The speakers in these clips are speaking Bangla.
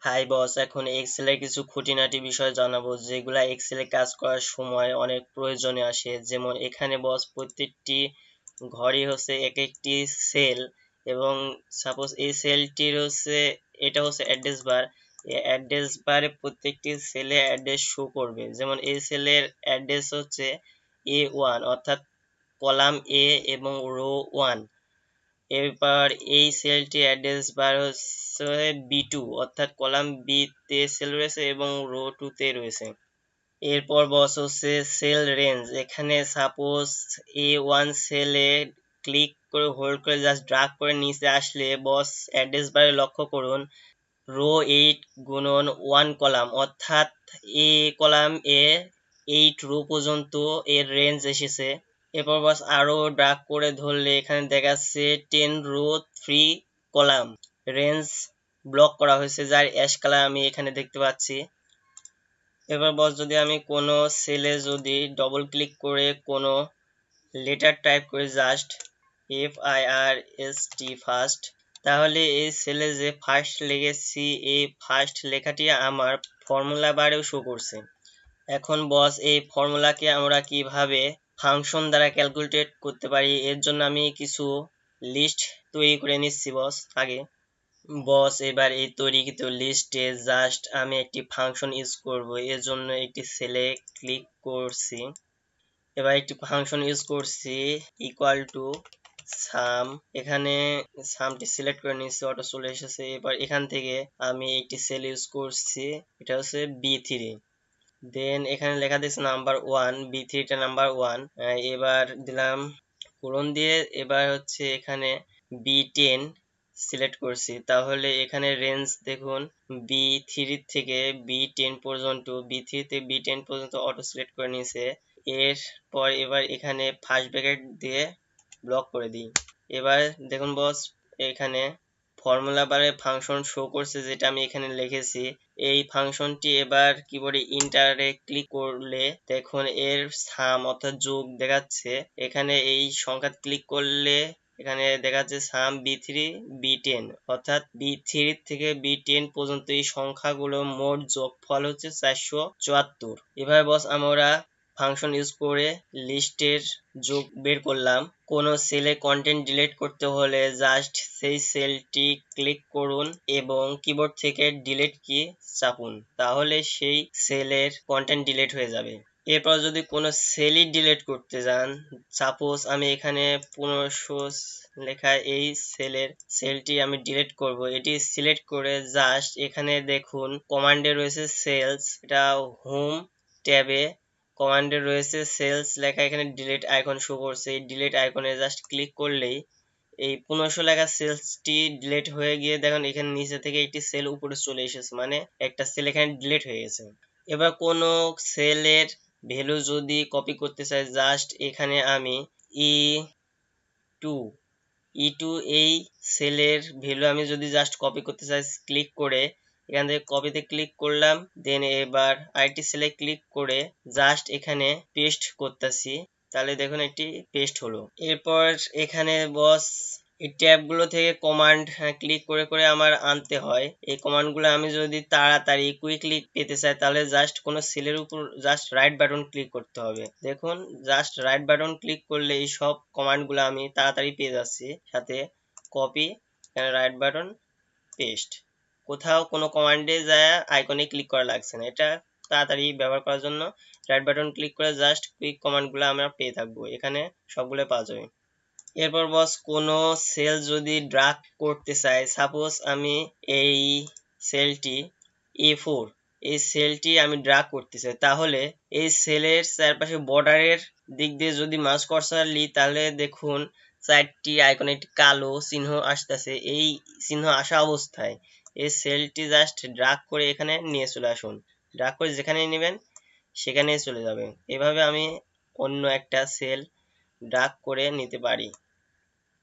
হাই বস, এখন এক্সেলের কিছু খুঁটিনাটি বিষয় জানাবো যেগুলা এক্সেলে কাজ করার সময় অনেক প্রয়োজনে আসে। যেমন এখানে বস প্রত্যেকটি ঘরই হচ্ছে এক একটি সেল, এবং সাপোজ এই সেলটির হচ্ছে এটা হচ্ছে অ্যাড্রেস বার। এই অ্যাড্রেস বারে প্রত্যেকটি সেলে অ্যাড্রেস শো করবে। যেমন এই সেলের অ্যাড্রেস হচ্ছে A1, অর্থাৎ কলাম এ এবং রো 1। এবার এই সেলটি অ্যাড্রেস বার হচ্ছে B2, অর্থাৎ কলাম বি তে সেল রয়েছে এবং রো 2 তে রয়েছে। এরপর বস হচ্ছে সেল রেঞ্জ। এখানে সাপোজ A1 সেলে ক্লিক করে হোল্ড করে জাস্ট ড্রাগ করে নিচে আসলে বস অ্যাড্রেস বারে লক্ষ্য করুন রো 8 গুণন 1 কলাম, অর্থাৎ এ কলাম এ 8 রো পর্যন্ত এর রেঞ্জ এসেছে। এরপর বস আরো ড্রাগ করে ধরলে এখানে দেখাচ্ছে 10 রো 3 কলাম রেঞ্জ ব্লক করা হয়েছে, যার অ্যাশ কালার আমি এখানে দেখতে পাচ্ছি। এবার বস যদি আমি কোনো সেলে যদি ডবল ক্লিক করে কোনো লেটার টাইপ করে জাস্ট FIRST ফার্স্ট, তাহলে এই সেলে যে ফার্স্ট লিখেছি এই ফার্স্ট লেখাটি আমার ফর্মুলা বারেও শো করছে। এখন বস এই ফর্মুলাকে আমরা কিভাবে ফাংশন দ্বারা ক্যালকুলেট করতে পারি, এর জন্য আমি কিছু লিস্ট তৈরি করে নিচ্ছি বস। বস এবার এই তৈরিকৃত লিস্টে জাস্ট আমি একটি ফাংশন ইউজ করব। এর জন্য একটি সেলে ক্লিক করছি, এবার একটি ফাংশন ইউজ করছি ইকুয়াল টু সাম। এখানে সামটি সিলেক্ট করে নিচ্ছি, অটো চলে এসেছে। এবার এখান থেকে আমি একটি সেল ইউজ করছি, এটা হচ্ছে B3। দেন এখানে লেখা দিচ্ছে নাম্বার 1, B3 টা নাম্বার 1। এবার দিলাম কোলন দিয়ে। এবার হচ্ছে এখানে B10 সিলেক্ট করছি, তাহলে এখানে রেঞ্জ দেখুন B3 থেকে B10 পর্যন্ত, B3 থেকে B10 পর্যন্ত অটো সিলেক্ট করে নিয়েছে। এরপর এবার এখানে ফার্স্ট ব্র্যাকেট দিয়ে ব্লক করে দিই। এবার দেখুন বস এখানে ফর্মুলা বারে ফাংশন শো করছে, যেটা আমি এখানে লিখেছি। এই ফাংশনটি এবার কিবোর্ডে ইন্টারে ক্লিক করলে দেখুন এর সাম অর্থাৎ যোগ দেখাচ্ছে। এখানে এই সংখ্যা ক্লিক করলে এখানে দেখাচ্ছে সাম B3 B10, অর্থাৎ B3 থেকে B10 পর্যন্ত এই সংখ্যাগুলো মোট যোগফল হচ্ছে 474। এভাবে বস আমরা ফাংশন ইউজ করে লিস্টের যোগ বের করলাম। কোনো সেলে কন্টেন্ট ডিলিট করতে হলে জাস্ট সেই সেলটি ক্লিক করুন এবং কিবোর্ড থেকে ডিলিট কি চাপুন, তাহলে সেই সেলের কন্টেন্ট ডিলিট হয়ে যাবে। এরপর যদি কোনো সেলই ডিলিট করতে যান, সাপোজ আমি এখানে 1500 লেখা এই সেলটি আমি ডিলিট করব। এটি সিলেক্ট করে জাস্ট এখানে দেখুন কমান্ডে রয়েছে সেলস, এটা হোম ট্যাবে কমান্ডে রয়েছে সেলস লেখা, এখানে ডিলিট আইকন শো করছে। এই ডিলিট আইকনে জাস্ট ক্লিক করলেই এই 1500 লেখা সেলসটি ডিলিট হয়ে গিয়ে দেখুন এখানে নিচে থেকে একটি সেল উপরে চলে এসেছে, মানে একটা সেল এখানে ডিলিট হয়ে গেছে। এবার কোনো সেলের ভ্যালু যদি কপি করতে চাই, জাস্ট এখানে আমি E2 এই সেলের ভ্যালু আমি যদি জাস্ট কপি করতে চাই, ক্লিক করে এখান থেকে কপিতে ক্লিক করলাম। দেন এবার আইটি সেলে ক্লিক করে জাস্ট এখানে পেস্ট করতেছি, তাহলে দেখুন একটি পেস্ট হলো। এরপর এখানে বস এই ট্যাবগুলো থেকে কমান্ড ক্লিক করে করে আমার আনতে হয়। এই কমান্ডগুলো আমি যদি তাড়াতাড়ি কুইকলি পেতে চাই, তাহলে জাস্ট কোনো সেলের উপর জাস্ট রাইট বাটন ক্লিক করতে হবে। দেখুন জাস্ট রাইট বাটন ক্লিক করলে এই সব কমান্ডগুলো আমি তাড়াতাড়ি পেয়ে যাচ্ছি। সাথে কপি, এখানে রাইট বাটন, পেস্ট। কোথাও কোনো কমান্ডে যায় আইকনে ক্লিক করা লাগছে না। এটা তাড়াতাড়ি ব্যবহার করার জন্য রাইট বাটন ক্লিক করে জাস্ট কুইক কমান্ডগুলো আমরা পেয়ে থাকবো, এখানে সবগুলো পাওয়া যাবে। এরপর বস কোনো সেল যদি ড্রাগ করতে চাই, সাপোজ আমি এই সেলটি A4, এই সেলটি আমি ড্রাগ করতে চাই, তাহলে এই সেলের চারপাশে বর্ডারের দিক দিয়ে যদি মাউস কার্সর নিই, তাহলে দেখুন চারটি আইকনে একটি কালো চিহ্ন আসতেছে। এই চিহ্ন আসা অবস্থায় এই সেলটি জাস্ট ড্রাগ করে এখানে নিয়ে চলে আসুন। ড্রাগ করে যেখানে নেবেন সেখানেই চলে যাবে। এভাবে আমি অন্য একটা সেল ড্রাগ করে নিতে পারি।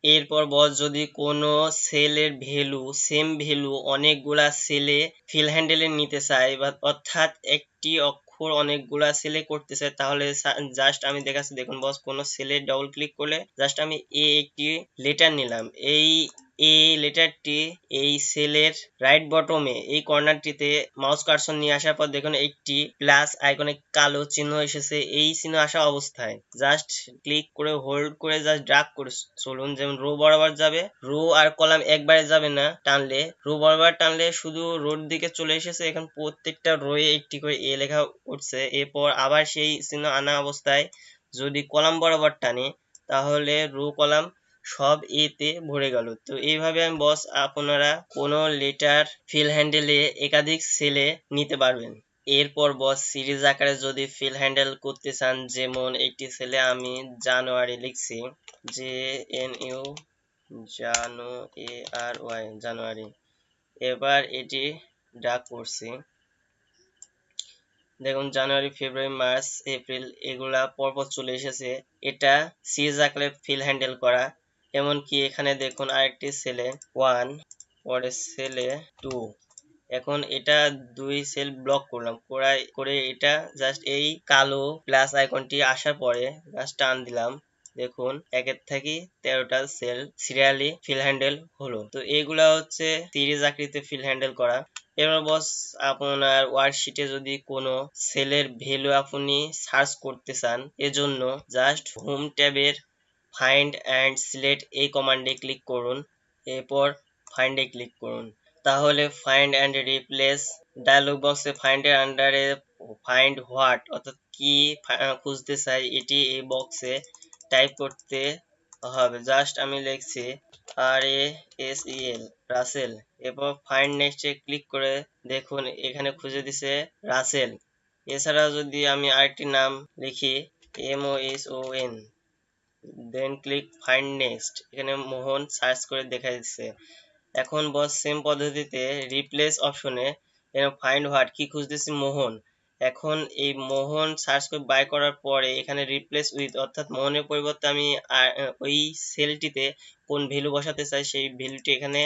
এরপর বস যদি কোনো সেলের ভ্যালু সেম ভ্যালু অনেকগুলা সেলে ফিল হ্যান্ডেলে নিতে চাই, বা অর্থাৎ একটি অক্ষর অনেকগুলা সেলে করতে চাই, তাহলে জাস্ট আমি দেখাচ্ছি। দেখুন বস কোনো সেলে ডবল ক্লিক করলে জাস্ট আমি একটি লেটার নিলাম, এই এই লেটারটি এই সেলের রাইট বটমে এই কর্নারটিতে মাউস কার্সর নিয়ে আসার পর দেখুন একটি প্লাস আইকনে কালো চিহ্ন এসেছে। এই চিহ্ন আসা অবস্থায় জাস্ট ক্লিক করে হোল্ড করে জাস্ট ড্রাগ করে চলুন, যেমন রো বরাবর যাবে, রো আর কলাম একবারে যাবে না, টানলে রো বরাবর টানলে শুধু রোর দিকে চলে এসেছে। এখন প্রত্যেকটা রোয়ে একটি করে এ লেখা উঠছে। এরপর আবার সেই চিহ্ন আনা অবস্থায় যদি কলাম বরাবর টানি তাহলে রো কলাম সব এতে ভরে গেল। তো এইভাবে আমি বস আপনারা কোনো লেটার ফিল হ্যান্ডেলে একাধিক সেলে নিতে পারবেন। এরপর বস সিরিজ আকারে যদি ফিল হ্যান্ডেল করতে চান, যেমন একটি সেলে আমি জানুয়ারি লিখছি, JNU জানুয়ারি। এবার এটি ড্রাগ করছি, দেখুন জানুয়ারি, ফেব্রুয়ারি, মার্চ, এপ্রিল এগুলা পরপর চলে এসেছে। এটা সিরিজ আকারে ফিল হ্যান্ডেল করা। এমনকি এখানে দেখুন আরেকটি সেলে 1, পরে সেলে 2। এখন এটা 2 সেল ব্লক করলাম, করে এটা জাস্ট এই কালো প্লাস আইকনটি আসার পরে জাস্ট টান দিলাম। দেখুন 1 থেকে 13টা সেল সিরিয়ালি ফিল হ্যান্ডেল হলো। তো এইগুলা হচ্ছে সিরিজ আকৃতিতে ফিল হ্যান্ডেল করা। এবার বস আপনার ওয়ার্কশিটে যদি কোনো সেলের ভ্যালু আপনি সার্চ করতে চান, এজন্য জাস্ট হোম ট্যাবের ফাইন্ড অ্যান্ড সিলেক্ট এই কমান্ডে ক্লিক করুন, এরপর ফাইন্ডে ক্লিক করুন। তাহলে ফাইন্ড অ্যান্ড রিপ্লেস ডায়লগ বক্সে ফাইন্ডের আন্ডারে ফাইন্ড হোয়াট অর্থাৎ কি খুঁজতে চাই এটি এই বক্সে টাইপ করতে হবে। জাস্ট আমি লিখছি RASEL রাসেল, এরপর ফাইন্ড নেক্সটে ক্লিক করে দেখুন এখানে খুঁজে দিছে রাসেল। এছাড়া যদি আমি আরেকটি নাম লিখি MOHON, দেন ক্লিক ফাইন্ড নেক্সট, এখানে মোহন সার্চ করে দেখা দিচ্ছে। এখন বস সেম পদ্ধতিতে রিপ্লেস অপশনে ফাইন্ড হোয়াট কি খুঁজতেছি মোহন। এখন এই মোহন সার্চ করে বাই করার পরে এখানে রিপ্লেস উইথ অর্থাৎ মোহনের পরিবর্তে আমি ওই সেলটিতে কোন ভ্যালু বসাতে চাই সেই ভ্যালুটি এখানে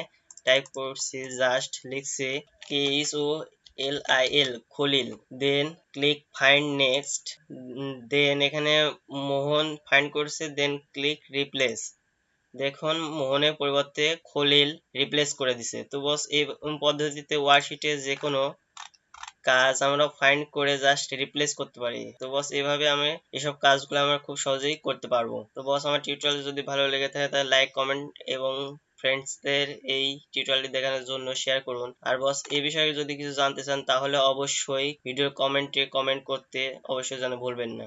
টাইপ করছি, জাস্ট লিখছি KHOLIL খলিল, দেন ক্লিক ফাইন্ড নেক্সট, দেন এখানে মোহন ফাইন্ড করছে, দেন ক্লিক রিপ্লেস। দেখুন মোহনের পরিবর্তে খলিল রিপ্লেস করে দিছে। তো বস এই পদ্ধতিতে ওয়ার্কশিটে যে কোনো কাজ আমরা ফাইন্ড করে জাস্ট রিপ্লেস করতে পারি। তো বস এইভাবে আমি এসব কাজগুলো আমরা খুব সহজেই করতে পারবো। তো বস আমার টিউটোরিয়াল যদি ভালো লেগে থাকে তাহলে লাইক, কমেন্ট এবং ফ্রেন্ডসদের এই টিউটোরিয়ালটি দেখানোর জন্য শেয়ার করুন। আর বস এই বিষয়ে যদি কিছু জানতে চান তাহলে অবশ্যই ভিডিওর কমেন্টে কমেন্ট করতে অবশ্যই যেন ভুলবেন না।